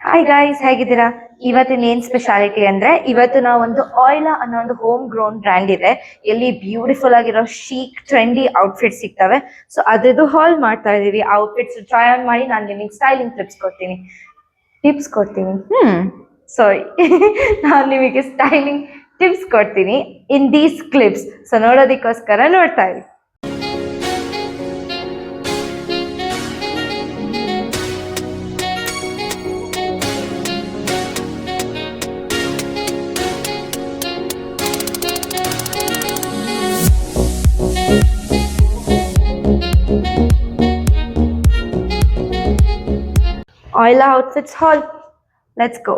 Hi guys, ಹೇಗಿದ್ದೀರಾ? ಇವತ್ತಿನ ಏನ್ ಸ್ಪೆಷಾಲಿಟಿ ಅಂದ್ರೆ ಇವತ್ತು ನಾವು ಒಂದು ಆಯಿಲಾ ಅನ್ನೋ ಒಂದು ಹೋಮ್ ಗ್ರೋನ್ ಬ್ರ್ಯಾಂಡ್ ಇದೆ. ಎಲ್ಲಿ ಬ್ಯೂಟಿಫುಲ್ ಆಗಿರೋ ಶೀಕ್ ಟ್ರೆಂಡಿ ಔಟ್ಫಿಟ್ ಸಿಗ್ತವೆ. ಸೊ ಅದ್ರದ್ದು ಹಾಲ್ ಮಾಡ್ತಾ ಇದೀವಿ. ಔಟ್ಫಿಟ್ಸ್ ಟ್ರೈ ಆನ್ ಮಾಡಿ ನಾನು ನಿಮಗೆ ಸ್ಟೈಲಿಂಗ್ ಟಿಪ್ಸ್ ಕೊಡ್ತೀನಿ. ಸಾರಿ ನಾನು ನಿಮಗೆ ಸ್ಟೈಲಿಂಗ್ ಟಿಪ್ಸ್ ಕೊಡ್ತೀನಿ ಇನ್ ದೀಸ್ ಕ್ಲಿಪ್ಸ್. ಸೊ ನೋಡೋದಕ್ಕೋಸ್ಕರ ನೋಡ್ತಾ ಇರಿ. ಆಯಿಲಾ outfits haul, let's go.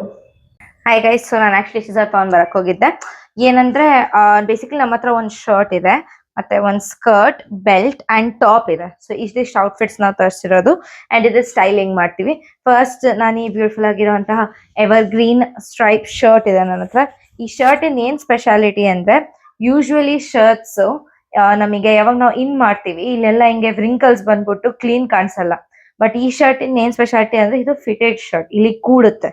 Hi guys, so ನಾನು ಆಕ್ಚುಲಿ ಸೀಸರ್ ತಗೊಂಡ್ ಬರಕ್ ಹೋಗಿದ್ದೆ. ಏನಂದ್ರೆ ಬೇಸಿಕಲಿ ನಮ್ಮ ಹತ್ರ ಒಂದು ಶರ್ಟ್ ಇದೆ, ಮತ್ತೆ ಒಂದು ಸ್ಕರ್ಟ್, ಬೆಲ್ಟ್ ಅಂಡ್ ಟಾಪ್ ಇದೆ. ಸೊ ಇಷ್ಟಿಷ್ಟು ಔಟ್ಫಿಟ್ಸ್ ನಾವು ತರಿಸಿರೋದು ಅಂಡ್ ಇದು ಸ್ಟೈಲಿಂಗ್ ಮಾಡ್ತೀವಿ. ಫಸ್ಟ್ ನಾನು ಈ ಬ್ಯೂಟಿಫುಲ್ ಆಗಿರುವಂತಹ ಎವರ್ ಗ್ರೀನ್ ಸ್ಟ್ರೈಪ್ ಶರ್ಟ್ ಇದೆ ನನ್ನ ಹತ್ರ. ಈ ಶರ್ಟ್ ಇನ್ ಏನ್ ಸ್ಪೆಷಾಲಿಟಿ ಅಂದ್ರೆ, ಯೂಶುವಲಿ ಶರ್ಟ್ಸ್ ನಮಗೆ ಯಾವಾಗ ನಾವು ಇನ್ ಮಾಡ್ತೀವಿ ಇಲ್ಲೆಲ್ಲ ಹಿಂಗೆ ವ್ರಿಂಕಲ್ಸ್ ಬಂದ್ಬಿಟ್ಟು ಕ್ಲೀನ್ ಕಾಣಿಸಲ್ಲ. ಬಟ್ ಈ ಶರ್ಟ್ ಇನ್ ಏನ್ ಸ್ಪೆಷಾಲಿಟಿ ಅಂದ್ರೆ ಇದು ಫಿಟೆಡ್ ಶರ್ಟ್, ಇಲ್ಲಿ ಕೂಡುತ್ತೆ.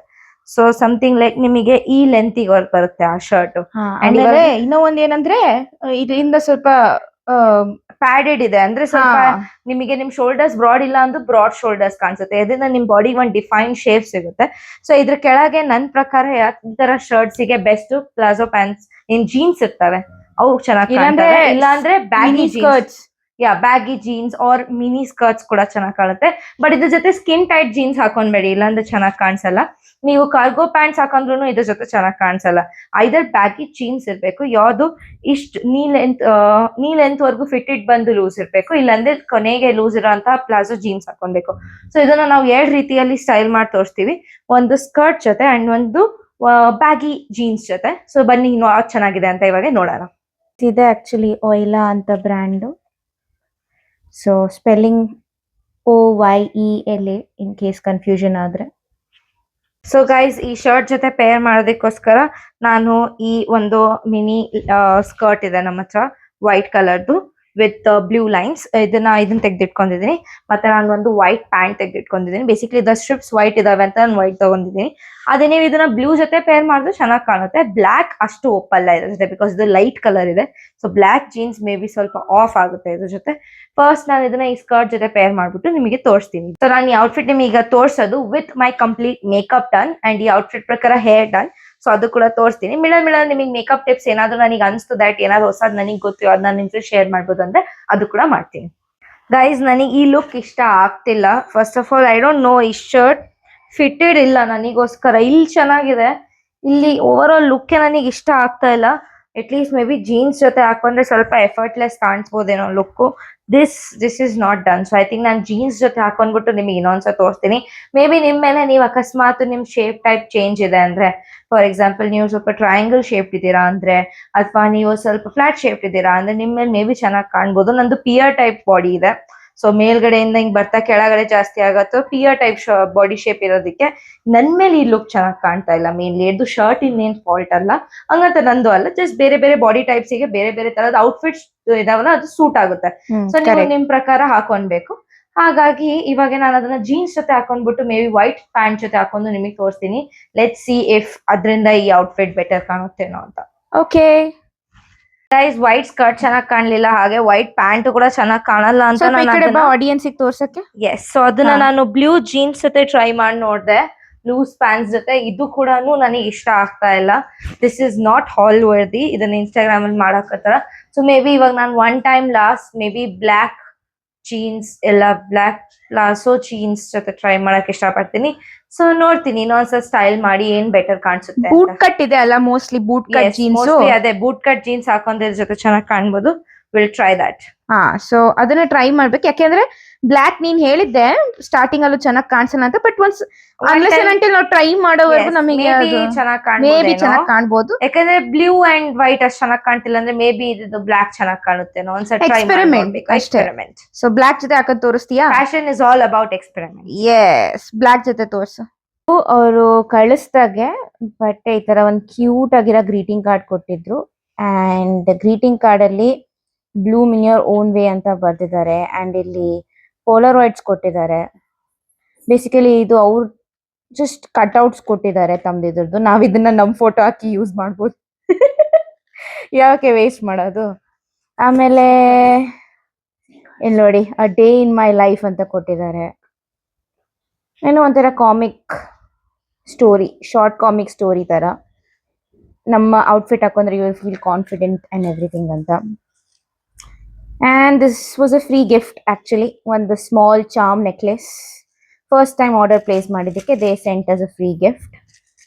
ಸೊ ಸಮಥಿಂಗ್ ಲೈಕ್ ನಿಮಗೆ ಈ ಲೆಂತ್ ಬರುತ್ತೆ ಆ ಶರ್ಟ್. ಆಮೇಲೆ ಇನ್ನೂ ಒಂದ್ ಏನಂದ್ರೆ ಇದರಿಂದ ಸ್ವಲ್ಪ ಪ್ಯಾಡೆಡ್ ಇದೆ, ಅಂದ್ರೆ ಸ್ವಲ್ಪ ನಿಮಗೆ ನಿಮ್ ಶೋಲ್ಡರ್ಸ್ ಬ್ರಾಡ್ ಇಲ್ಲ ಅಂದ್ರೆ ಬ್ರಾಡ್ ಶೋಲ್ಡರ್ಸ್ ಕಾಣಿಸುತ್ತೆ. ಇದರಿಂದ ನಿಮ್ ಬಾಡಿಗೆ ಒಂದು ಡಿಫೈನ್ ಶೇಪ್ ಸಿಗುತ್ತೆ. ಸೊ ಇದ್ರ ಕೆಳಗೆ ನನ್ ಪ್ರಕಾರ ಈ ತರ ಶರ್ಟ್ಸ್ ಗೆ ಬೆಸ್ಟ್ ಪ್ಲಾಜೋ ಪ್ಯಾಂಟ್ಸ್ ಇನ್ ಜೀನ್ಸ್ ಇರ್ತವೆ, ಅವು ಚೆನ್ನಾಗಿ ಇಲ್ಲ ಅಂದ್ರೆ baggy skirts, baggy jeans R mini skirts ಕೂಡ ಚೆನ್ನಾಗಿ ಕಾಣುತ್ತೆ. ಬಟ್ ಇದ್ರ ಜೊತೆ ಸ್ಕಿನ್ ಟೈಟ್ ಜೀನ್ಸ್ ಹಾಕೊಂಡ್ಬೇಡಿ, ಇಲ್ಲಾಂದ್ರೆ ಚೆನ್ನಾಗಿ ಕಾಣಿಸಲ್ಲ. ನೀವು ಕಾರ್ಗೋ ಪ್ಯಾಂಟ್ಸ್ ಹಾಕೊಂಡ್ರು ಇದ್ರ ಜೊತೆ ಚೆನ್ನಾಗಿ ಕಾಣಿಸಲ್ಲ. ಐದರ್ ಬ್ಯಾಗಿ ಜೀನ್ಸ್ ಇರ್ಬೇಕು, ಯಾವ್ದು ಇಷ್ಟು ನೀ ಲೆಂತ್ ವರ್ಗು ಫಿಟೆಡ್ ಬಂದು ಲೂಸ್ ಇರ್ಬೇಕು, ಇಲ್ಲಾಂದ್ರೆ ಕೊನೆಗೆ ಲೂಸ್ ಇರೋಂತಹ ಪ್ಲಾಜೋ ಜೀನ್ಸ್ ಹಾಕೊಬೇಕು. ಸೊ ಇದನ್ನ ನಾವು 2 ರೀತಿಯಲ್ಲಿ ಸ್ಟೈಲ್ ಮಾಡಿ ತೋರಿಸ್ತೀವಿ, ಒಂದು ಸ್ಕರ್ಟ್ ಜೊತೆ ಅಂಡ್ ಒಂದು ಬ್ಯಾಗಿ ಜೀನ್ಸ್ ಜೊತೆ. ಸೊ ಬನ್ನಿ ಯಾವ್ದು ಚೆನ್ನಾಗಿದೆ ಅಂತ ಇವಾಗ ನೋಡೋಣ. ಇದೆ ಆಕ್ಚುಲಿ ಆಯಿಲಾ ಅಂತ brand. So spelling OYELA in case confusion ಆದ್ರೆ. ಸೊ ಗೈಸ್, ಈ ಶರ್ಟ್ ಜೊತೆ ಪೇರ್ ಮಾಡೋದಕ್ಕೋಸ್ಕರ ನಾನು ಈ ಒಂದು ಮಿನಿ ಸ್ಕರ್ಟ್ ಇದೆ ನಮ್ಮ ಹತ್ರ, ವೈಟ್ ಕಲರ್ದು ವಿತ್ ಬ್ಲೂ ಲೈನ್ಸ್, ಇದನ್ನ ತೆಗೆದಿಟ್ಕೊಂಡಿದ್ದೀನಿ. ಮತ್ತೆ ನಾನು ಒಂದು ವೈಟ್ ಪ್ಯಾಂಟ್ ತೆಗೆದಿಟ್ಕೊಂಡಿದ್ದೀನಿ. ಬೇಸಿಕಲಿ ದ ಸ್ಟ್ರಿಪ್ಸ್ ವೈಟ್ ಇದಾವೆ ಅಂತ ನಾನು ವೈಟ್ ತಗೊಂಡಿದ್ದೀನಿ. ಅದೇ ನೀವು ಇದನ್ನ ಬ್ಲೂ ಜೊತೆ ಪೇರ್ ಮಾಡಿದ್ರೆ ಚೆನ್ನಾಗಿ ಕಾಣುತ್ತೆ. ಬ್ಲ್ಯಾಕ್ ಅಷ್ಟು ಒಪ್ಪಲ್ಲ ಇದ್ರ ಜೊತೆ, ಬಿಕಾಸ್ ಇದು ಲೈಟ್ ಕಲರ್ ಇದೆ. So black jeans may be ಸ್ವಲ್ಪ ಆಫ್ ಆಗುತ್ತೆ ಇದ್ರ ಜೊತೆ. ಫಸ್ಟ್ ನಾನು ಇದನ್ನ ಈ ಸ್ಕರ್ಟ್ ಜೊತೆ ಪೇರ್ ಮಾಡ್ಬಿಟ್ಟು ನಿಮಗೆ ತೋರಿಸ್ತೀನಿ. ಸೊ ನಾನು ಈ ಔಟ್ಫಿಟ್ ನಿಮಗೆ ಈಗ ತೋರಿಸೋದು with my complete makeup done and ಈ ಔಟ್ಫಿಟ್ ಪ್ರಕಾರ ಹೇರ್ ಡನ್. ಸೊ ಅದು ಕೂಡ ತೋರಿಸ್ತೀನಿ. ಮಿಡಲ್ ನಿಮಗೆ ಮೇಕಪ್ ಟಿಪ್ಸ್ ಏನಾದ್ರು ನನಗೆ ಅನಿಸ್ತು ದಟ್ ಏನಾದ್ರು ಹೊಸದ್ ನನಗೆ ಗೊತ್ತು ಅದು ನಾನು ನಿಮ್ಗೆ ಶೇರ್ ಮಾಡ್ಬೋದು ಅಂದ್ರೆ ಅದು ಕೂಡ ಮಾಡ್ತೀನಿ. ಗೈಸ್, ನನಗೆ ಈ ಲುಕ್ ಇಷ್ಟ ಆಗ್ತಿಲ್ಲ. First of all I don't know, ಈ ಶರ್ಟ್ ಫಿಟೆಡ್ ಇಲ್ಲ ನನಗೋಸ್ಕರ. ಇಲ್ಲಿ ಚೆನ್ನಾಗಿದೆ, ಇಲ್ಲಿ ಓವರ್ ಆಲ್ ಲುಕ್ ನನಗೆ ಇಷ್ಟ ಆಗ್ತಾ ಇಲ್ಲ. At least may be jeans ಜೊತೆ ಹಾಕೊಂಡ್ರೆ ಸ್ವಲ್ಪ ಎಫರ್ಟ್ಲೆಸ್ ಕಾಣಿಸ್ಬೋದೇನೋ look. This is not done. So I think ನಾನು ಜೀನ್ಸ್ ಜೊತೆ ಹಾಕೊಂಡ್ಬಿಟ್ಟು ನಿಮಗೆ ಇನ್ನೊಂದ್ಸಲ ತೋರಿಸ್ತೀನಿ. ಮೇ ಬಿ ನಿಮ್ ಮೇಲೆ ನೀವು ಅಕಸ್ಮಾತ್ ನಿಮ್ ಶೇಪ್ ಟೈಪ್ ಚೇಂಜ್ ಇದೆ ಅಂದ್ರೆ, ಫಾರ್ ಎಕ್ಸಾಂಪಲ್ ನೀವು ಸ್ವಲ್ಪ ಟ್ರಯಾಂಗಲ್ ಶೇಪ್ ಇದ್ದೀರಾ ಅಂದ್ರೆ, ಅಥವಾ ನೀವು ಸ್ವಲ್ಪ ಫ್ಲಾಟ್ ಶೇಪ್ ಇದ್ದೀರಾ ಅಂದ್ರೆ ನಿಮ್ ಮೇಲೆ ಮೇ ಬಿ ಚೆನ್ನಾಗಿ ಕಾಣ್ಬೋದು. ನಂದು ಪಿಯರ್ ಟೈಪ್ ಬಾಡಿ ಇದೆ. ಸೊ ಮೇಲ್ಗಡೆಯಿಂದ ಹಿಂಗ್ ಬರ್ತಾ ಕೆಳಗಡೆ ಜಾಸ್ತಿ ಆಗತ್ತೋ ಪಿಯರ್ ಟೈಪ್ ಬಾಡಿ ಶೇಪ್ ಇರೋದಕ್ಕೆ ನನ್ ಮೇಲೆ ಈ ಲುಕ್ ಚೆನ್ನಾಗಿ ಕಾಣ್ತಾ ಇಲ್ಲ. ಮೇನ್ಲಿ ಇದು ಶರ್ಟ್ ಇನ್ನೇನ್ ಫಾಲ್ಟ್ ಅಲ್ಲ, ಹಂಗಂತ ನಂದು ಅಲ್ಲ. ಜಸ್ಟ್ ಬೇರೆ ಬೇರೆ ಬಾಡಿ ಟೈಪ್ಸ್ ಗೆ ಬೇರೆ ಬೇರೆ ತರದ ಔಟ್ಫಿಟ್ಸ್ ಇದಾವಲ್ಲ, ಅದು ಸೂಟ್ ಆಗುತ್ತೆ. ಸೊ ನೀವು ನಿಮ್ ಪ್ರಕಾರ ಹಾಕೊಳ್ಬೇಕು. ಹಾಗಾಗಿ ಇವಾಗ ನಾನು ಅದನ್ನ ಜೀನ್ಸ್ ಜೊತೆ ಹಾಕೊಂಡ್ಬಿಟ್ಟು ಮೇ ಬಿ ವೈಟ್ ಪ್ಯಾಂಟ್ ಜೊತೆ ಹಾಕೊಂಡು ನಿಮಗೆ ತೋರಿಸ್ತೀನಿ. ಲೆಟ್ಸ್ ಸಿ ಇಫ್ ಅದರಿಂದ ಈ ಔಟ್ಫಿಟ್ ಬೆಟರ್ ಕಾಣುತ್ತೇನೋ ಅಂತ. ಓಕೆ ಗೈಸ್, ವೈಟ್ ಸ್ಕರ್ಟ್ ಚೆನ್ನಾಗಿ ಕಾಣಲಿಲ್ಲ, ಹಾಗೆ ವೈಟ್ ಪ್ಯಾಂಟ್ ಕೂಡ ಚೆನ್ನಾಗಿ ಕಾಣಲ್ಲ ಅಂತ ಆಡಿಯನ್ಸ್ ತೋರ್ಸಕ್ಕೆ. ಎಸ್, ಸೊ ಅದನ್ನ ನಾನು ಬ್ಲೂ ಜೀನ್ಸ್ ಜೊತೆ ಟ್ರೈ ಮಾಡಿ ನೋಡ್ದೆ, ಲೂಸ್ ಪ್ಯಾಂಟ್ಸ್ ಜೊತೆ. ಇದು ಕೂಡ ನನಗೆ ಇಷ್ಟ ಆಗ್ತಾ ಇಲ್ಲ. This is not hall worthy. ಇದನ್ನ ಇನ್ಸ್ಟಾಗ್ರಾಮ್ ಅಲ್ಲಿ ಮಾಡಕತ್ತಾರ. ಸೊ ಮೇ ಬಿ ಇವಾಗ ನಾನು one time last may be black jeans ಎಲ್ಲ ಬ್ಲ್ಯಾಕ್ ಪ್ಲಾಸೋ ಜೀನ್ಸ್ ಜೊತೆ ಟ್ರೈ ಮಾಡಕ್ ಇಷ್ಟಪಡ್ತೀನಿ. ಸೊ ನೋಡ್ತೀನಿ ಇನ್ನೊಂದ್ಸಲ ಸ್ಟೈಲ್ ಮಾಡಿ ಏನ್ ಬೆಟರ್ ಕಾಣಿಸುತ್ತೆ. ಬೂಟ್ ಕಟ್ ಇದೆ ಅಲ್ಲ, ಮೋಸ್ಟ್ಲಿ ಬೂಟ್ ಕಟ್ ಜೀನ್ಸ್. ಅದೇ ಬೂಟ್ ಕಟ್ ಜೀನ್ಸ್ ಹಾಕೊಂಡ್ರ ಜೊತೆ ಚೆನ್ನಾಗಿ ಕಾಣ್ಬೋದು. Will try that. ಸೊ ಅದನ್ನ ಟ್ರೈ ಮಾಡ್ಬೇಕು. ಯಾಕೆಂದ್ರೆ ಬ್ಲ್ಯಾಕ್ ನೀನ್ ಹೇಳಿದ್ದೆ ಸ್ಟಾರ್ಟಿಂಗ್ ಅಲ್ಲೂ ಚೆನ್ನಾಗಿ ಕಾಣಿಸಲ್ಲ ಅಂತ, ಬಟ್ ಒನ್ಸ್ ನಾವು ಟ್ರೈ ಮಾಡೋವರೆಗೂ ನಮಗೆ ಚೆನ್ನಾಗಿ ಕಾಣ್ಬೋದು. ಯಾಕಂದ್ರೆ ಬ್ಲೂ ಅಂಡ್ ವೈಟ್ ಅಷ್ಟು ಚೆನ್ನಾಗಿ ಕಾಣ್ತಿಲ್ಲ ಅಂದ್ರೆ ಮೇ ಬಿ ಇದು ಬ್ಲ್ಯಾಕ್ ಚೆನ್ನಾಗಿ ಕಾಣುತ್ತೆ. ಎಕ್ಸ್ಪೆರಿಮೆಂಟ್. ಸೊ ಬ್ಲ್ಯಾಕ್ ಜೊತೆ ಹಾಕೋದ್ ತೋರಿಸ್ತೀಯಾ? Fashion is all about experiment. Yes, black ಜೊತೆ ತೋರ್ಸು. ಅವರು ಕಳಿಸ್ದಾಗೆ ಬಟ್ಟೆ ಈ ತರ ಒಂದ್ ಕ್ಯೂಟ್ ಆಗಿರೋ ಗ್ರೀಟಿಂಗ್ ಕಾರ್ಡ್ ಕೊಟ್ಟಿದ್ರು. ಅಂಡ್ ಗ್ರೀಟಿಂಗ್ ಕಾರ್ಡ್ ಅಲ್ಲಿ Bloom in your own way ಅಂತ ಬರ್ದಿದ್ದಾರೆ. ಅಂಡ್ ಇಲ್ಲಿ ಪೋಲರಾಯ್ಡ್ಸ್ ಕೊಟ್ಟಿದ್ದಾರೆ. ಬೇಸಿಕಲಿ ಇದು ಅವ್ರ ಜಸ್ಟ್ ಕಟ್ಔಟ್ಸ್ ಕೊಟ್ಟಿದ್ದಾರೆ ತಮ್ದಿದ್ರದ್ದು. ನಾವ್ ಇದನ್ನ ನಮ್ ಫೋಟೋ ಹಾಕಿ ಯೂಸ್ ಮಾಡ್ಬೋದು. ಯಾಕೆ ವೇಸ್ಟ್ ಮಾಡೋದು. ಆಮೇಲೆ ಇಲ್ಲಿ ನೋಡಿ a day in my life ಅಂತ ಕೊಟ್ಟಿದ್ದಾರೆ. ಏನೋ ಒಂಥರ comic story, short comic story ತರ. ನಮ್ಮ ಔಟ್ಫಿಟ್ ಹಾಕೊಂಡ್ರೆ you will feel confident and everything ಅಂತ. And this was a free gift actually. ಒಂದು small charm necklace. First time order place ಮಾಡಿದ್ದಕ್ಕೆ they sent as a free gift.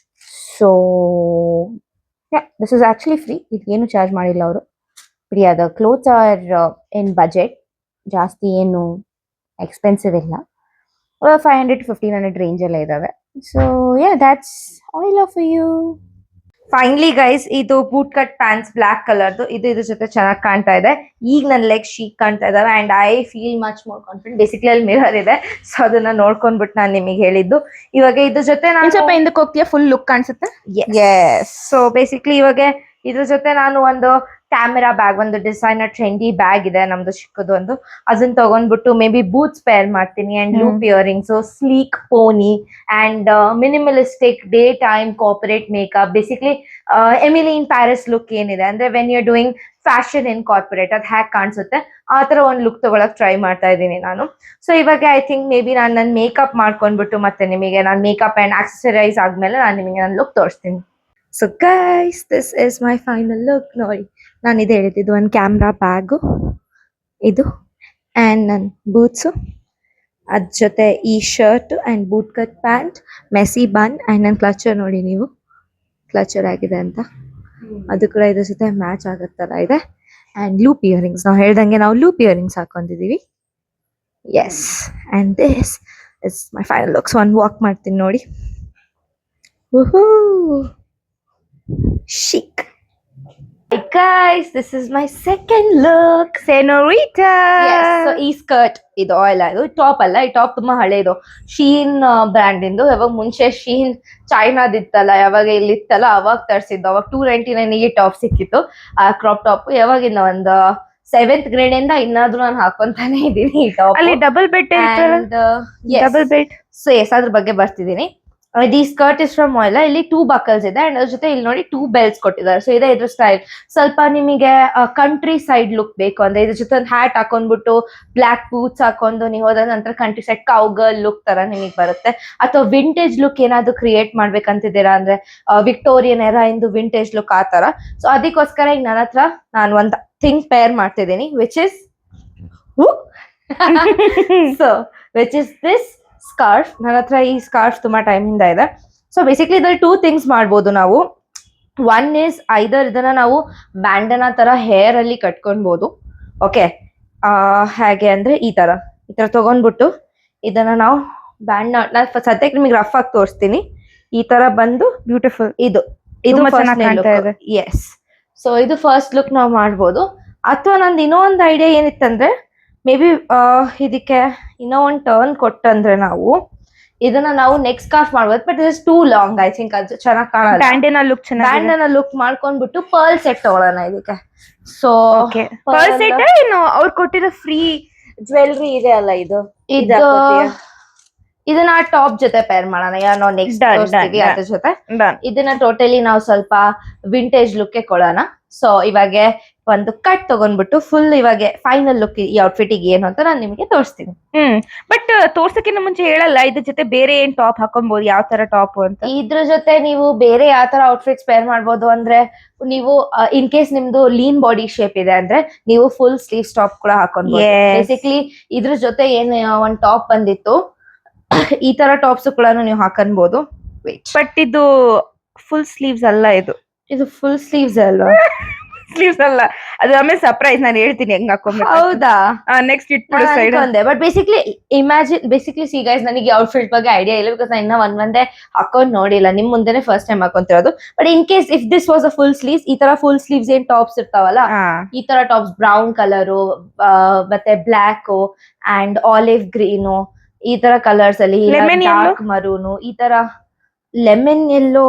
So yeah, this is actually free. ಇದಕ್ಕೇನು charge ಮಾಡಿಲ್ಲ ಅವರು. But yeah, the clothes are in budget. ಜಾಸ್ತಿ ಏನು expensive ಇಲ್ಲ. 500 to 1500 range ಎಲ್ಲ ಇದಾವೆ. So yeah, that's all I love for you. Finally guys, ಇದು boot cut pants block ಕಲರ್ದು. ಇದ್ರ ಜೊತೆ ಚೆನ್ನಾಗಿ ಕಾಣ್ತಾ ಇದೆ. ಈಗ ನನ್ನ ಲೆಗ್ ಶೀಕ್ ಕಾಣ್ತಾ ಇದಾವೆ and I feel much more confident. Basically ಅಲ್ಲಿ ಮಿರರ್ ಇದೆ, ಸೊ ಅದನ್ನ ನೋಡ್ಕೊಂಡ್ಬಿಟ್ಟು ನಾನು ನಿಮಗೆ ಹೇಳಿದ್ದು. ಇವಾಗ ಇದ್ರ ಜೊತೆ ನಾನು ಸ್ವಲ್ಪ ಹಿಂದಕ್ಕೆ ಹೋಗ್ತೀಯಾ, ಫುಲ್ ಲುಕ್ ಕಾಣಿಸುತ್ತೆ. ಎಸ್. ಸೊ ಬೇಸಿಕ್ಲಿ ಇವಾಗ ಇದ್ರ ಜೊತೆ ನಾನು ಒಂದು ಕ್ಯಾಮೆರಾ ಬ್ಯಾಗ್, ಒಂದು ಡಿಸೈನರ್ ಟ್ರೆಂಡಿ ಬ್ಯಾಗ್ ಇದೆ ನಮ್ದು ಚಿಕ್ಕದು ಒಂದು, ಅದನ್ನ ತಗೊಂಡ್ಬಿಟ್ಟು ಮೇ ಬಿ ಬೂಟ್ಸ್ ಪೇರ್ ಮಾಡ್ತೀನಿ and loop earrings, sleek pony and minimalistic day time corporate makeup. Basically Emily in Paris look ಏನಿದೆ ಅಂದ್ರೆ when you doing fashion in corporate, ಅದು ಹ್ಯಾಕ್ ಕಾಣಿಸುತ್ತೆ ಆ ತರ ಒಂದು ಲುಕ್ ತಗೊಳಕ್ ಟ್ರೈ ಮಾಡ್ತಾ ಇದ್ದೀನಿ ನಾನು. ಸೊ ಇವಾಗ ಐ ಥಿಂಕ್ ಮೇ ಬಿ ನಾನು ನನ್ನ ಮೇಕಪ್ ಮಾಡ್ಕೊಂಡ್ಬಿಟ್ಟು ಮತ್ತೆ ನಿಮಗೆ ನಾನು ಮೇಕಪ್ ಅಂಡ್ ಆಕ್ಸೆಸರೈಸ್ ಆದ್ಮೇಲೆ ನಾನು ನಿಮಗೆ ನನ್ನ ಲುಕ್ ತೋರಿಸ್ತೀನಿ. So guys, this is my final look. ನೋಡಿ, ನಾನು ಇದು ಹೇಳಿದ್ದು ಒಂದು ಕ್ಯಾಮ್ರಾ ಬ್ಯಾಗು ಇದು ಆ್ಯಂಡ್ ನನ್ನ ಬೂಟ್ಸು, ಅದ್ರ ಜೊತೆ ಈ shirt and boot cut pants, messy bun and ನನ್ನ ಕ್ಲಚರ್ ನೋಡಿ ನೀವು, ಕ್ಲಚರ್ ಆಗಿದೆ ಅಂತ, ಅದು ಕೂಡ ಇದ್ರ ಜೊತೆ ಮ್ಯಾಚ್ ಆಗತ್ತಲ್ಲ ಇದೆ. ಆ್ಯಂಡ್ ಲೂಪ್ ಇಯರಿಂಗ್ಸ್, ನಾವು ಹೇಳ್ದಂಗೆ ನಾವು ಲೂಪ್ ಇಯರಿಂಗ್ಸ್ ಹಾಕೊಂಡಿದ್ದೀವಿ. Yes, and this is my final look. So ಒಂದು ವಾಕ್ ಮಾಡ್ತೀನಿ ನೋಡಿ. Chic. Hey guys, this is my second look, senorita. Yes, so ಈ ಸ್ಕರ್ಟ್ ಇದು ಆಯಿಲ್, ಇದು ಟಾಪ್ ಅಲ್ಲ, ಈ ಟಾಪ್ ತುಂಬಾ ಹಳೇದು, ಶೀನ್ ಬ್ರ್ಯಾಂಡ್ ಇಂದು. ಯಾವಾಗ ಮುಂಚೆ ಶೀನ್ ಚೈನಾದಿತ್ತಲ್ಲ, ಯಾವಾಗ ಇಲ್ಲಿ ಇತ್ತಲ್ಲ ಅವಾಗ ತರಿಸಿದ್ದು. ಅವಾಗ 299 ಟಾಪ್ ಸಿಕ್ಕಿತ್ತು, ಆ ಕ್ರಾಪ್ ಟಾಪ್. ಯಾವಾಗಿಂದ ಒಂದು 7th ಗ್ರೇಡ್ ಇಂದ ಇನ್ನಾದ್ರೂ ನಾನು ಹಾಕೊಂತಾನೆ ಇದ್ದೀನಿ ಈ ಟಾಪ್. ಅಲ್ಲಿ double bed double bed. So yes, ಅದ್ರ ಬಗ್ಗೆ ಬರ್ತಿದ್ದೀನಿ. ದಿ ಸ್ಕರ್ಟ್ ಇಸ್ ಫ್ರಮ್ ಆಯಿಲ್. ಇಲ್ಲಿ 2 ಬಕಲ್ಸ್ ಇದೆ ಅಂಡ್ ಅದ್ರ ಜೊತೆ ಇಲ್ಲಿ ನೋಡಿ 2 ಬೆಲ್ಟ್ಸ್ ಕೊಟ್ಟಿದ್ದಾರೆ. ಸೊ ಇದೆ ಇದ್ರ ಸ್ಟೈಲ್. ಸ್ವಲ್ಪ ನಿಮಗೆ ಕಂಟ್ರಿ ಸೈಡ್ ಲುಕ್ ಬೇಕು ಅಂದ್ರೆ ಇದ್ರ ಜೊತೆ ಒಂದು ಹ್ಯಾಟ್ ಹಾಕೊಂಡ್ಬಿಟ್ಟು ಬ್ಲಾಕ್ ಬೂಟ್ಸ್ ಹಾಕೊಂಡು ನೀವು ಹೋದ ನಂತರ country side cow girl look ತರ ನಿಮಗೆ ಬರುತ್ತೆ. ಅಥವಾ ವಿಂಟೇಜ್ ಲುಕ್ ಏನಾದ್ರು ಕ್ರಿಯೇಟ್ ಮಾಡ್ಬೇಕಂತಿದ್ದೀರಾ ಅಂದ್ರೆ ವಿಕ್ಟೋರಿಯನ್ ಎರಾ ಇಂದು ವಿಂಟೇಜ್ ಲುಕ್ ಆ ತರ. ಸೊ ಅದಕ್ಕೋಸ್ಕರ ಈಗ ನನ್ನ ಹತ್ರ ನಾನು ಒಂದು ಥಿಂಗ್ ಪೇರ್ ಮಾಡ್ತಿದ್ದೀನಿ, which is so which is this scarf. ನನ್ನ ಹತ್ರ ಈ ಸ್ಕಾರ್ಫ್ ತುಂಬಾ ಟೈಮ್ ಇಂದ ಇದೆ. ಸೊ ಬೇಸಿಕ್ಲಿ ಇದ್ರಲ್ಲಿ 2 ಥಿಂಗ್ಸ್ ಮಾಡ್ಬೋದು ನಾವು. ಒನ್ ಇಸ್ ಐದರ್ ಇದನ್ನ ನಾವು ಬ್ಯಾಂಡನ ತರ ಹೇರ್ ಅಲ್ಲಿ ಕಟ್ಕೊಳ್ಬಹುದು. ಓಕೆ, ಹೇಗೆ ಅಂದ್ರೆ ಈ ತರ ತಗೊಂಡ್ಬಿಟ್ಟು ಇದನ್ನ ನಾವು ಬ್ಯಾಂಡ್ ನಾನು ಸದ್ಯಕ್ಕೆ ನಿಮಗೆ ರಫ್ ಆಗಿ ತೋರಿಸ್ತೀನಿ. ಈ ತರ ಬಂದು ಬ್ಯೂಟಿಫುಲ್ ಇದು ಎಸ್. ಸೊ ಇದು ಫಸ್ಟ್ ಲುಕ್ ನಾವು ಮಾಡ್ಬೋದು. ಅಥವಾ ನಂದು ಇನ್ನೊಂದು ಐಡಿಯಾ ಏನಿತ್ತಂದ್ರೆ ಮೇ ಬಿ ಇದಕ್ಕೆ ಇನ್ನೂ ಒಂದು ಟರ್ನ್ ಕೊಟ್ಟಂದ್ರೆ ನಾವು ಇದನ್ನ ನಾವು ನೆಕ್ಸ್ಟ್ ಸ್ಕಾರ್ಫ್ ಮಾಡ್ಬೋದು. But is two long, I think ಅದು ಚೆನ್ನಾಗಿ ಕಾಣಲ್ಲ. ಬ್ಯಾಂಡನ ಲುಕ್ ಮಾಡ್ಕೊಂಡ್ಬಿಟ್ಟು ಪರ್ಲ್ ಸೆಟ್ ತಗೊಳ್ಳೋಣ ಇದಕ್ಕೆ. ಸೊ ಪರ್ಲ್ ಸೆಟ್ ಏನು ಅವ್ರು ಕೊಟ್ಟಿರೋ ಫ್ರೀ ಜ್ಯುವೆಲ್ರಿ ಇದೆ ಅಲ್ಲ, ಇದನ್ನ ಟಾಪ್ ಜೊತೆ ಪೇರ್ ಮಾಡೋಣ. ನಾವು ನೆಕ್ಸ್ಟ್ ಅದ್ರ ಜೊತೆ ಇದನ್ನ ಟೋಟಲಿ ನಾವು ಸ್ವಲ್ಪ ವಿಂಟೇಜ್ ಲುಕ್ ಕೊಡೋಣ. ಸೊ ಇವಾಗ ಒಂದು ಕಟ್ ತಗೊಂಡ್ಬಿಟ್ಟು ಫುಲ್ ಇವಾಗ ಫೈನಲ್ ಲುಕ್ ಈ ಔಟ್ಫಿಟ್ ಏನು ಅಂತ ನಾನು ನಿಮಗೆ ತೋರಿಸ್ತೀನಿ. ಬಟ್ ತೋರ್ಸಕ್ಕಿಂತ ಮುಂಚೆ ಹೇಳಲ್ಲ ಇದ್ರ ಜೊತೆ ಬೇರೆ ಏನ್ ಟಾಪ್ ಹಾಕೊಬಹುದು, ಯಾವ ತರ ಟಾಪ್ ಅಂತ. ಇದ್ರ ಜೊತೆ ನೀವು ಬೇರೆ ಯಾವ ತರ ಔಟ್ಫಿಟ್ಸ್ ಪೇರ್ ಮಾಡ್ಬೋದು ಅಂದ್ರೆ ನೀವು ಇನ್ ಕೇಸ್ ನಿಮ್ದು ಲೀನ್ ಬಾಡಿ ಶೇಪ್ ಇದೆ ಅಂದ್ರೆ ನೀವು ಫುಲ್ ಸ್ಲೀವ್ಸ್ ಟಾಪ್ ಕೂಡ ಹಾಕೊಬಹುದು. ಬೇಸಿಕ್ಲಿ ಇದ್ರ ಜೊತೆ ಏನ್ ಒಂದ್ ಟಾಪ್ ಬಂದಿತ್ತು, ಈ ತರ ಟಾಪ್ಸ್ ಕೂಡ ನೀವು ಹಾಕನ್ಬಹುದು. ಬಟ್ ಇದು ಫುಲ್ ಸ್ಲೀವ್ಸ್ ಅಲ್ಲ, ಇದು ಫುಲ್ ಸ್ಲೀವ್ಸ್ ಅಲ್ವಾ? ಸ್ಲೀವ್ಸ್ ಅಲ್ಲ, ಅದು ಆಮೇಲೆ ಸರ್ಪ್ರೈಸ್ ನಾನು ಹೇಳ್ತೀನಿ ಹೆಂಗ್ ಹಾಕೊಂಡ್ಬೇಕು. ಹೌದಾ? ನೆಕ್ಸ್ಟ್ ಇಟ್ಬಿಡು side. But basically see guys, ನನಗೆ ಔಟ್ಫಿಟ್ ಬಗ್ಗೆ ಐಡಿಯಾ ಇಲ್ಲ, ಬಿಕಾಸ್ ನಾನು ಇನ್ನ ಒಂದೇ ಹಾಕೊಂಡ್ ನೋಡಿಲ್ಲ. ನಿಮ್ ಮುಂದೆನೆ ಫಸ್ಟ್ ಟೈಮ್ ಹಾಕೊಂತಿರೋದು. But in case if this was a full sleeves, ಈ ತರ ಫುಲ್ ಸ್ಲೀವ್ಸ್ ಏನ್ ಟಾಪ್ಸ್ ಇರ್ತಾವಲ್ಲ, ಈ ತರ ಟಾಪ್ಸ್ ಬ್ರೌನ್ ಕಲರು ಮತ್ತೆ ಬ್ಲಾಕ್ ಅಂಡ್ ಆಲಿವ್ ಗ್ರೀನು, ಈ ತರ ಕಲರ್ಸ್ ಅಲ್ಲಿ ಡಾರ್ಕ್ ಮರೂನು, ಈ ತರ ಲೆಮನ್ ಎಲ್ಲೋ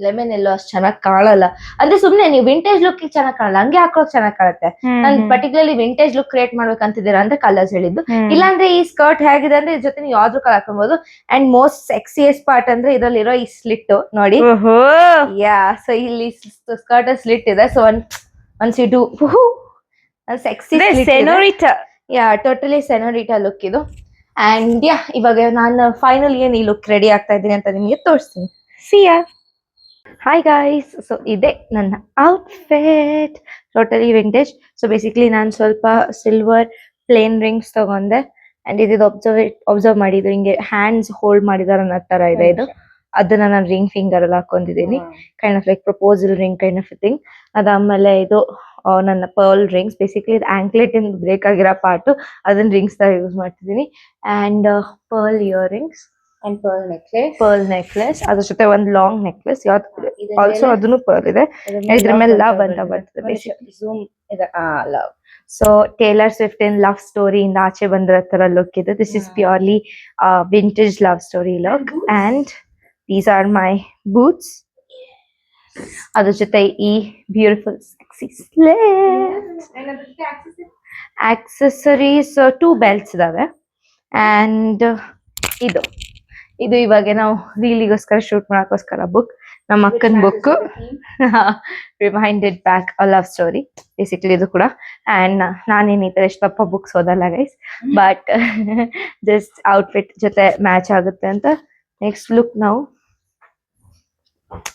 ಲೆಮನ್ ಎಲ್ಲೋ ಅಷ್ಟು ಚೆನ್ನಾಗಿ ಕಾಣಲ್ಲ. ಅಂದ್ರೆ ಸುಮ್ನೆ ನೀವು ವಿಂಟೇಜ್ ಲುಕ್ ಚೆನ್ನಾಗಿ ಕಾಣಲ್ಲ, ಹಂಗೆ ಹಾಕೋಕ್ ಚೆನ್ನಾಗಿ ಕಾಣುತ್ತೆ. ನಾನು ಪರ್ಟಿಕ್ಯುಲರ್ಲಿ ವಿಂಟೇಜ್ ಲುಕ್ ಕ್ರಿಯೇಟ್ ಮಾಡ್ಬೇಕಂತಿದ್ದೀರಾ ಅಂದ್ರೆ ಕಲರ್ಸ್ ಹೇಳಿದ್ದು. ಇಲ್ಲಾಂದ್ರೆ ಈ ಸ್ಕರ್ಟ್ ಹೇಗಿದೆ ಅಂದ್ರೆ ಇದ್ರ ಜೊತೆ ನೀವು ಯಾವ್ದು ಕಲರ್ ಹಾಕೊಬಹುದು. ಅಂಡ್ ಮೋಸ್ಟ್ ಸೆಕ್ಸಿಯಸ್ಟ್ ಪಾರ್ಟ್ ಅಂದ್ರೆ ಇದ್ರಲ್ಲಿರೋ ಈ ಸ್ಲಿಟ್ ನೋಡಿ. ಯಾ, ಸೊ ಇಲ್ಲಿ ಸ್ಕರ್ಟ್ ಸ್ಲಿಟ್ ಇದೆ. So once you do sexy senorita. Yeah, totally senorita look ಇದು. ಅಂಡ್ ಯಾ, ಇವಾಗ ನಾನು ಫೈನಲ್ ಏನ್ ಈ ಲುಕ್ ರೆಡಿ ಆಗ್ತಾ ಇದ್ದೀನಿ ಅಂತ ನಿಮಗೆ ತೋರಿಸ್ತೀನಿ. ಸಿಯಾ. ಹಾಯ್ ಗಾಯ್ಸ್, ಸೊ ಇದೆ ನನ್ನ outfit, totally vintage. So basically ನಾನು ಸ್ವಲ್ಪ ಸಿಲ್ವರ್ ಪ್ಲೇನ್ ರಿಂಗ್ಸ್ ತಗೊಂಡೆ. ಅಂಡ್ ಇದು ಅಬ್ಸರ್ವ್ ಮಾಡಿದ್ರು, ಹಿಂಗೆ ಹ್ಯಾಂಡ್ಸ್ ಹೋಲ್ಡ್ ಮಾಡಿದಾರ ಅನ್ನೋ ತರ ಇದೆ ಇದು. ಅದನ್ನ ನಾನು ರಿಂಗ್ ಫಿಂಗರ್ ಅಲ್ಲಿ ಹಾಕೊಂಡಿದ್ದೀನಿ, kind of like proposal ring kind of thing. ಅದಾದ್ಮೇಲೆ ಇದು ನನ್ನ ಪರ್ಲ್ ರಿಂಗ್ಸ್, ಬೇಸಿಕ್ಲಿ ಇದು ಆಂಕ್ಲೆಟ್ ಇಂದ ಬ್ರೇಕ್ ಆಗಿರೋ ಪಾರ್ಟ್, ಅದನ್ನ ರಿಂಗ್ಸ್ ತರ ಯೂಸ್ ಮಾಡ್ತಿದ್ದೀನಿ. And pearl ear rings and pearl necklace, ಅದ್ರ ಜೊತೆ ಒಂದು ಲಾಂಗ್ ನೆಕ್ಲೆಸ್, ಯಾವ್ದು ಆಲ್ಸೋ ಅದನ್ನು ಪರ್ಲ್ ಇದೆ. ಇದ್ರ ಮೇಲೆ ಲವ್ ಅಂತ ಬರ್ತದೆ basically. Love. So Taylor Swift in love story ಇಂದ ಆಚೆ ಬಂದಿರೋ ತರ ಲುಕ್ ಇದೆ. This is purely vintage love story look. And these are my boots. ಅದ್ರ ಜೊತೆ ಈ ಬ್ಯೂಟಿಫುಲ್ ಸೆಕ್ಸಿ ಆಕ್ಸೆಸರೀಸ್, 2 ಬೆಲ್ಟ್ಸ್ ಇದಾವೆ. ಅಂಡ್ ಇದು ಇವಾಗ ನಾವು ರೀಲಿಗೋಸ್ಕರ ಶೂಟ್ ಮಾಡಕ್ಕೋಸ್ಕರ ಬುಕ್, ನಮ್ಮ ಅಕ್ಕನ book, reminded back a love story basically ಇದು ಕೂಡ. ಅಂಡ್ ನಾನೇನ್ ಈ ತರ ಎಷ್ಟಪ್ಪ ಬುಕ್ಸ್ ಓದಲ್ಲ ಗೈಸ್, ಬಟ್ ಜಸ್ಟ್ ಔಟ್ಫಿಟ್ ಜೊತೆ ಮ್ಯಾಚ್ ಆಗುತ್ತೆ ಅಂತ. ನೆಕ್ಸ್ಟ್ ಲುಕ್ ನಾವು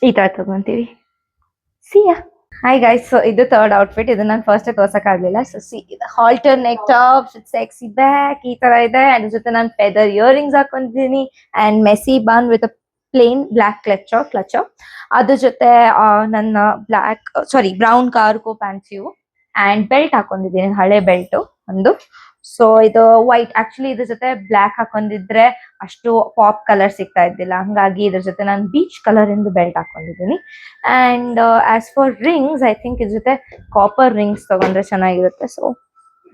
ಈ ತರ ತಗೊಂತೀವಿ. ಸಿಯಾ. ಹಾಯ್ ಗೈಸ್, ಸೊ ಇದು ಥರ್ಡ್ ಔಟ್ಫಿಟ್. ಇದು ನಾನು ಫಸ್ಟ್ ತೋರ್ಸಕ್ ಆಗ್ಲಿಲ್ಲ. ಸೊ ಸಿ, ಇದು halter neck top, sexy back ಈ ತರ ಇದೆ. ಅದ್ರ ಜೊತೆ ನಾನು ಫೆದರ್ ಇಯರ್ ರಿಂಗ್ಸ್ ಹಾಕೊಂಡಿದ್ದೀನಿ. And messy bun with plain black clutch. ಅದ್ರ ಜೊತೆ ನನ್ನ brown cargo pants and belt ಹಾಕೊಂಡಿದ್ದೀನಿ, ಹಳೆ ಬೆಲ್ಟ್ ಒಂದು. ಸೊ ಇದು ವೈಟ್, ಆಕ್ಚುಲಿ ಇದ್ರ ಜೊತೆ ಬ್ಲಾಕ್ ಹಾಕೊಂಡಿದ್ರೆ ಅಷ್ಟು ಪಾಪ್ ಕಲರ್ ಸಿಗ್ತಾ ಇದ್ದಿಲ್ಲ, ಹಂಗಾಗಿ ಇದ್ರ ಜೊತೆ ನಾನು ಬೀಚ್ ಕಲರ್ ಇಂದ ಬೆಲ್ಟ್ ಹಾಕೊಂಡಿದ್ದೀನಿ. And as for rings, I think ಇದ್ರ ಜೊತೆ ಕಾಪರ್ ರಿಂಗ್ಸ್ ತಗೊಂಡ್ರೆ ಚೆನ್ನಾಗಿರುತ್ತೆ. ಸೊ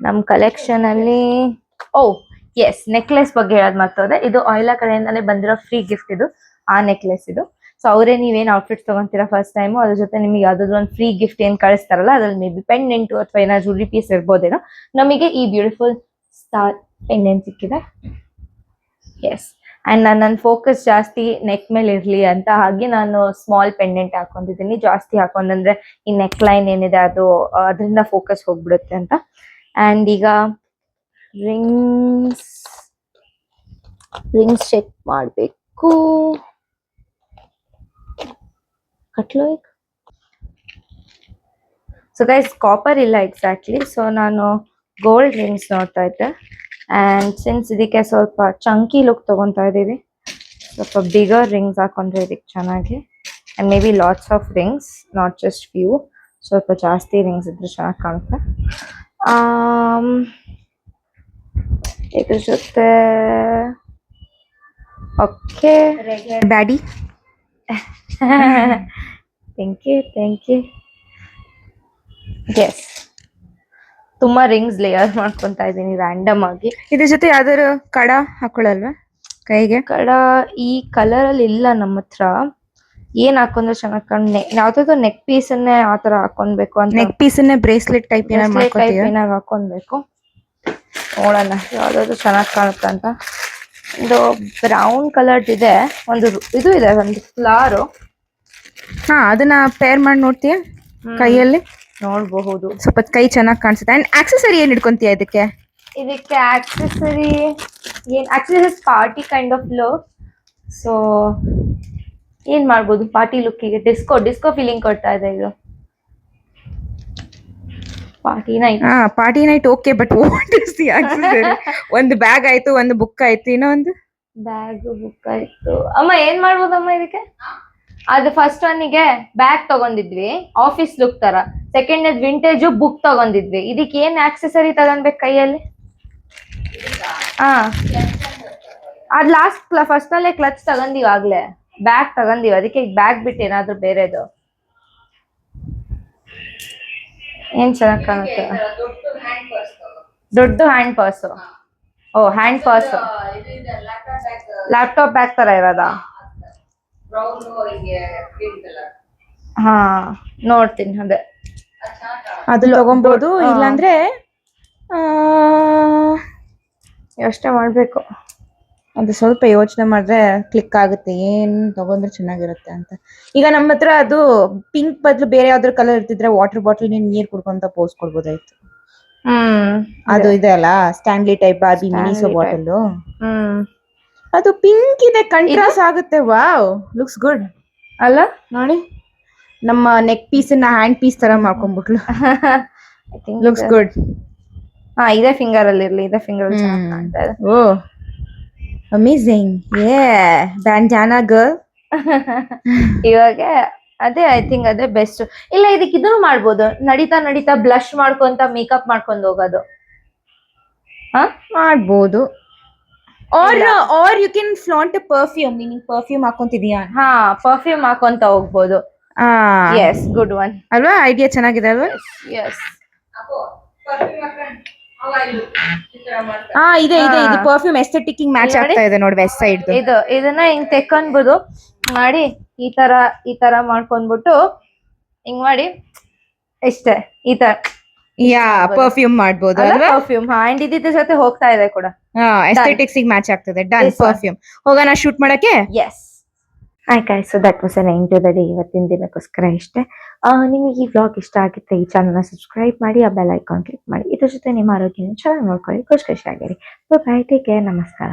ನಮ್ ಕಲೆಕ್ಷನ್ ಅಲ್ಲಿ ಎಸ್, ನೆಕ್ಲೆಸ್ ಬಗ್ಗೆ ಹೇಳೋದ್ ಮರ್ತೋದೆ. ಇದು ಆಯ್ಲಾ ಕಡೆಯಿಂದಾನೇ ಬಂದಿರೋ ಫ್ರೀ ಗಿಫ್ಟ್ ಇದು, ಆ ನೆಕ್ಲೆಸ್ ಇದು. ಸೊ ಅವರೇ ನೀವೇನ್ ಔಟ್ಫಿಟ್ ತಗೊಂತೀರಾ ಫಸ್ಟ್ ಟೈಮ್, ಅದ್ರ ಜೊತೆ ನಿಮಗೆ ಯಾವ್ದಾದ್ರು ಒಂದು ಫ್ರೀ ಗಿಫ್ಟ್ ಏನ್ ಕಳಿಸ್ತಾರಲ್ಲ, ಅದ್ರಲ್ಲಿ ಮೇ ಬಿ ಪೆಂಡೆಂಟ್ ಅಥವಾ ಏನಾದ್ರು ಜುವೆಲ್ರಿ ಪೀಸ್ ಇರ್ಬೋದೇನೋ. ನಮಗೆ ಈ ಬ್ಯೂಟಿಫುಲ್ ಸ್ಟಾರ್ ಪೆಂಡೆಂಟ್ ಸಿಕ್ಕಿದೆ. ಎಸ್. ಅಂಡ್ ನನ್ನ ಫೋಕಸ್ ಜಾಸ್ತಿ ನೆಕ್ ಮೇಲೆ ಇರ್ಲಿ ಅಂತ, ಹಾಗೆ ನಾನು ಸ್ಮಾಲ್ ಪೆಂಡೆಂಟ್ ಹಾಕೊಂಡಿದ್ದೀನಿ. ಜಾಸ್ತಿ ಹಾಕೊಂಡ್ರೆ ಈ ನೆಕ್ ಲೈನ್ ಏನಿದೆ ಅದು ಅದರಿಂದ ಫೋಕಸ್ ಹೋಗ್ಬಿಡುತ್ತೆ ಅಂತ. ಅಂಡ್ ಈಗ ರಿಂಗ್ಸ್ ಚೆಕ್ ಮಾಡ್ಬೇಕು. ಸೊ ಗೈಸ್, ಕಾಪರ್ ಇಲ್ಲ ಎಕ್ಸಾಕ್ಟ್ಲಿ, ಸೊ ನಾನು ಗೋಲ್ಡ್ ರಿಂಗ್ಸ್ ನೋಡ್ತಾ ಇದ್ದೆ. ಅಂಡ್ ಸಿನ್ಸ್ ಇದಕ್ಕೆ ಸ್ವಲ್ಪ ಚಂಕಿ ಲುಕ್ ತಗೊಂತಾ ಇದ್ದೀವಿ, ಸ್ವಲ್ಪ ಬಿಗರ್ ರಿಂಗ್ಸ್ ಹಾಕೊಂಡ್ರೆ ಇದಕ್ಕೆ ಚೆನ್ನಾಗಿ. And may be lots of rings, not just few, ಸ್ವಲ್ಪ ಜಾಸ್ತಿ ರಿಂಗ್ಸ್ ಇದ್ರೆ ಚೆನ್ನಾಗಿ ಕಾಣುತ್ತೆ. ಇದ್ರ ಜೊತೆ okay baddie. Thank you. Yes, ತುಂಬಾ ರಿಂಗ್ಸ್ ಲೇಯರ್ ಮಾಡ್ಕೊಂತಾ ಇದ್ದೀನಿ ರ್ಯಾಂಡಮ್ ಆಗಿ. ಇದ್ರ ಜೊತೆ ಯಾವ್ದಾದ್ರು ಕಡ ಹಾಕೊಳ್ಳಲ್ವಾ ಕೈಗೆ? ಕಡ ಈ ಕಲರ್ ಅಲ್ಲಿ ಇಲ್ಲ ನಮ್ಮ ಹತ್ರ. ಏನ್ ಹಾಕೊಂಡ್ರೆ ಚೆನ್ನಾಗಿ ಯಾವ್ದಾದ್ರು ನೆಕ್ ಪೀಸ್ ಅನ್ನೇ ಆತರ ಹಾಕೊಬೇಕು ಅಂತ. ನೆಕ್ ಪೀಸ್ ಬ್ರೇಸ್ಲೆಟ್ ಟೈಪ್ ಏನಾದ್ರು ಹಾಕೊಬೇಕು. ನೋಡೋಣ ಯಾವ್ದಾದ್ರು ಚೆನ್ನಾಗಿ ಕಾಣುತ್ತೆ ಅಂತ. ಒಂದು ಬ್ರೌನ್ ಕಲರ್ ಇದೆ, ಒಂದು ಇದು ಇದೆ, ಒಂದು ಫ್ಲವರ್. ಅದನ್ನ ಪೇರ್ ಮಾಡಿ ನೋಡ್ತೀಯ ಕೈಯಲ್ಲಿ? ನೋಡಬಹುದು, ಸ್ವಲ್ಪ ಕೈ ಚೆನ್ನಾಗಿ ಕಾಣಿಸುತ್ತೆ. ಅಂಡ್ ಆಕ್ಸೆಸರಿ ಏನ್ ಇಟ್ಕೊಂತೀಯ ಇದಕ್ಕೆ? Accessory actually party kind of look. So ಏನ್ ಮಾಡ್ಬೋದು ಪಾರ್ಟಿ ಲುಕ್ಕಿಗೆ? ಡಿಸ್ಕೋ ಫೀಲಿಂಗ್ ಕೊಡ್ತಾ ಇದೆ ಇದು. Party night okay, but what is the accessory? ಒಂದು ಬ್ಯಾಗ್ ಆಯ್ತು, ಒಂದು ಬುಕ್ ಆಯ್ತು, ಇನ್ನೊಂದು ಬುಕ್ ಆಯ್ತು. ಅಮ್ಮ ಏನ್ ಮಾಡ್ಬೋದಮ್ಮ ಇದಕ್ಕೆ? ಅದು ಫಸ್ಟ್ ಒನ್ನಿಗೆ ಬ್ಯಾಗ್ ತಗೊಂಡಿದ್ವಿ, ಆಫೀಸ್ ಲುಕ್ ತರ. ಸೆಕೆಂಡ್ ವಿಂಟೇಜ್ ಬುಕ್ ತಗೊಂಡಿದ್ವಿ. ಇದಕ್ಕೆ ಏನ್ ಆಕ್ಸೆಸರಿ ತಗೊಂಡ್ಬೇಕು ಕೈಯಲ್ಲಿ? ಅದ್ ಫಸ್ಟ್ ಅಲ್ಲೇ ಕ್ಲಚ್ ತಗೊಂಡಿವ್, ಆಗ್ಲೇ ಬ್ಯಾಗ್ ತಗೊಂಡಿವ್. ಅದಕ್ಕೆ ಬ್ಯಾಗ್ ಬಿಟ್ಟು ಏನಾದ್ರು ಬೇರೆದು ಏನ್ ಚೆನ್ನಾಗಿ ಕಾಣುತ್ತೆ? ದೊಡ್ಡ hand purse. Hand purse, laptop bag ತರ ಇರೋದಾ? ಹಾ ನೋಡ್ತೀನಿ ಅದೇ. ಅದು ತಗೊಬಹುದು, ಹಾ. ಇಲ್ಲಾಂದ್ರೆ ಯೋಚನೆ ಮಾಡ್ಬೇಕು. ಅದು ಸ್ವಲ್ಪ ಯೋಚನೆ ಮಾಡಿದ್ರೆ ಕ್ಲಿಕ್ ಆಗುತ್ತೆ ಏನ್ ತಗೊಂಡ್ರೆ ಚೆನ್ನಾಗಿರುತ್ತೆ ಅಂತ. ಈಗ ನಮ್ಮ ಹತ್ರ ಅದು ಪಿಂಕ್ ಬದಲು ಬೇರೆ ಯಾವ್ದಾದ್ರು ಕಲರ್ ಇರ್ತಿದ್ರೆ ವಾಟರ್ ಬಾಟಲ್ ನೀರ್ ಕುಡ್ಕೊಂತ ಪೋಸ್ ಕೊಡ್ಬೋದಾಯ್ತು. ಅದು ಇದೆ ಅಲ್ಲ Stanley type Barbie mini so bottle. ಅದು ಪಿಂಕ್ ಇದೆ, ಕಂಟ್ರಾಸ್ಟ್ ಆಗುತ್ತೆ. ವಾವ್, ಲುಕ್ಸ್ ಗುಡ್ ಅಲ್ಲ ನೋಡಿ, ನಮ್ಮ ನೆಕ್ ಪೀಸ್ ನ ಹ್ಯಾಂಡ್ ಪೀಸ್ ತರ ಮಾಡ್ಕೊಂಡ್ಬಿಟ್ಲು. Looks good. ಹಾ, ಇದೇ ಫಿಂಗರ್ ಅಲ್ಲಿ ಇರ್ಲಿ, ಇದೇ ಫಿಂಗರ್ ಅಲ್ಲಿ ಚೆನ್ನಾಗಿ ಕಾಣ್ತಾ ಇದೆ. ಓ ಅಮೇಜಿಂಗ್, ಬ್ಯಾಂಡಾನಾ ಗರ್ಲ್. ಇವಾಗ ಅದೇ ಐ ಥಿಂಕ್ ಅದೇ ಬೆಸ್ಟ್. ಇಲ್ಲ, ಇದಕ್ಕೆ ಇದನ್ನು ಮಾಡ್ಬೋದು, ನಡೀತಾ ನಡೀತಾ ಬ್ಲಶ್ ಮಾಡ್ಕೊಂತ ಮೇಕಪ್ ಮಾಡ್ಕೊಂಡು ಹೋಗೋದು. ಮಾಡ್ಬೋದು. or you can flaunt a perfume, ನೀನು ಪರ್ಫ್ಯೂಮ್ ಹಾಕೊಂತಿದೀಯಾ? ಹಾ, ಪರ್ಫ್ಯೂಮ್ ಹಾಕೊಂತ ಹೋಗ್ಬೋದು. ಎಸ್, ಗುಡ್ ಒನ್ ಅಲ್ವಾ? ಐಡಿಯಾ ಚೆನ್ನಾಗಿದೆ ಅಲ್ವಾ? ಎಸ್. ಇದೆ ಇದು ಪರ್ಫ್ಯೂಮ್ ಎಸ್ಥೆಟಿಕ್ ಮ್ಯಾಚ್ ಆಗ್ತಾ ಇದೆ ನೋಡಿ, ವೆಸ್ಟ್ ಸೈಡ್. ಇದನ್ನ ಹಿಂಗ್ ತೆಕ್ಕೊಂಡ್ಬೋದು ಮಾಡಿ, ಈ ತರ ಮಾಡ್ಕೊಂಡ್ಬಿಟ್ಟು ಹಿಂಗ್ ಮಾಡಿ, ಇಷ್ಟೇ. ಈ ತರ ಪರ್ಫ್ಯೂಮ್ ಮಾಡ್ಬೋದು ಅಲ್ವಾ? ಪರ್ಫ್ಯೂಮ್. ಅಂಡ್ ಇದ್ರ ಜೊತೆ ಹೋಗ್ತಾ ಇದೆ ಕೂಡ, ಎಸ್ಥೆಟಿಕ್ಸ್ ಮ್ಯಾಚ್ ಆಗ್ತದೆ. Done, perfume. ಹೋಗೋಣ ಶೂಟ್ ಮಾಡಕ್ಕೆ? ಎಸ್. ಆಯ್ತು, so that was an end to the day. ಇವತ್ತಿನ ದಿನಕ್ಕೋಸ್ಕರ ಇಷ್ಟೇ. ನಿಮಗೆ ಈ ವ್ಲಾಗ್ ಇಷ್ಟ ಆಗಿದ್ರೆ ಈ ಚಾನಲ್ನ ಸಬ್ಸ್ಕ್ರೈಬ್ ಮಾಡಿ, ಆ ಬೆಲ್ ಐಕಾನ್ ಕ್ಲಿಕ್ ಮಾಡಿ. ಇದ್ರ ಜೊತೆ ನಿಮ್ಮ ಆರೋಗ್ಯನ ಚೆನ್ನಾಗಿ ನೋಡ್ಕೊಳ್ಳಿ, ಖುಷಿಯಾಗಿರಿ. ಬೈ, ಟೇಕ್ ಕೇರ್, ನಮಸ್ಕಾರ.